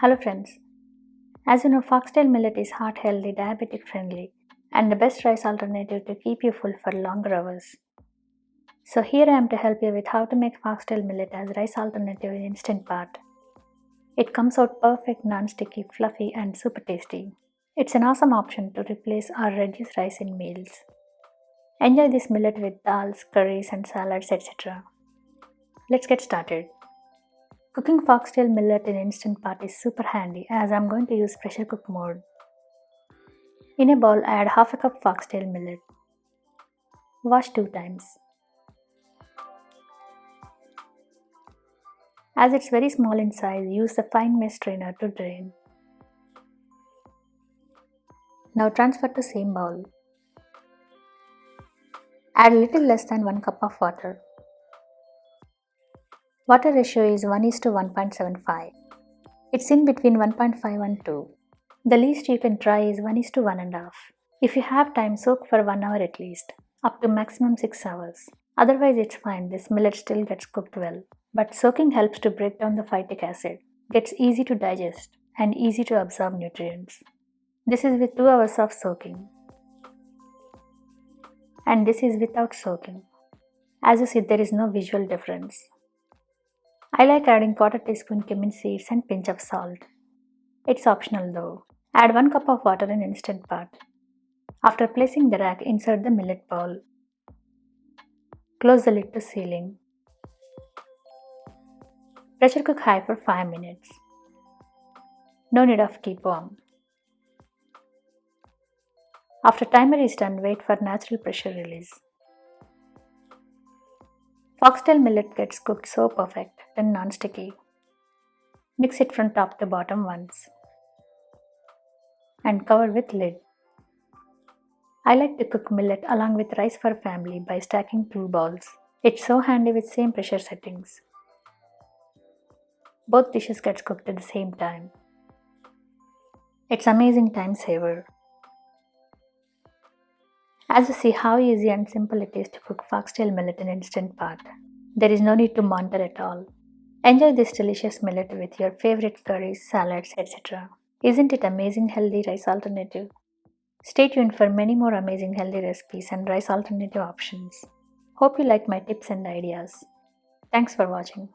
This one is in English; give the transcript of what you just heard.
Hello friends. As you know, Foxtail Millet is heart healthy, diabetic friendly, and the best rice alternative to keep you full for longer hours. So here I am to help you with how to make Foxtail Millet as rice alternative in instant pot. It comes out perfect, non-sticky, fluffy, and super tasty. It's an awesome option to replace or reduce rice in meals. Enjoy this millet with dals, curries, and salads, etc. Let's get started. Cooking foxtail millet in instant pot is super handy as I'm going to use pressure cook mode. In a bowl, add half a cup foxtail millet. Wash 2 times. As it's very small in size, use the fine mesh strainer to drain. Now transfer to same bowl. Add little less than 1 cup of water. Water ratio is 1:1.75. It's in between 1.5 and 2. The least you can try is 1:1.5. If you have time, soak for 1 hour at least, up to maximum 6 hours. Otherwise it's fine, this millet still gets cooked well. But soaking helps to break down the phytic acid, gets easy to digest, and easy to absorb nutrients. This is with 2 hours of soaking. And this is without soaking. As you see, there is no visual difference. I like adding 1/4 teaspoon cumin seeds and pinch of salt. It's optional though. Add 1 cup of water in instant pot. After placing the rack, insert the millet bowl. Close the lid to sealing. Pressure cook high for 5 minutes. No need of keep warm. After timer is done, wait for natural pressure release. Foxtail millet gets cooked so perfect and non-sticky. Mix it from top to bottom once. And cover with lid. I like to cook millet along with rice for family by stacking 2 bowls. It's so handy with same pressure settings. Both dishes gets cooked at the same time. It's amazing time saver. As you see how easy and simple it is to cook foxtail millet in instant pot. There is no need to monitor at all. Enjoy this delicious millet with your favorite curries, salads, etc. Isn't it amazing healthy rice alternative? Stay tuned for many more amazing healthy recipes and rice alternative options. Hope you like my tips and ideas. Thanks for watching.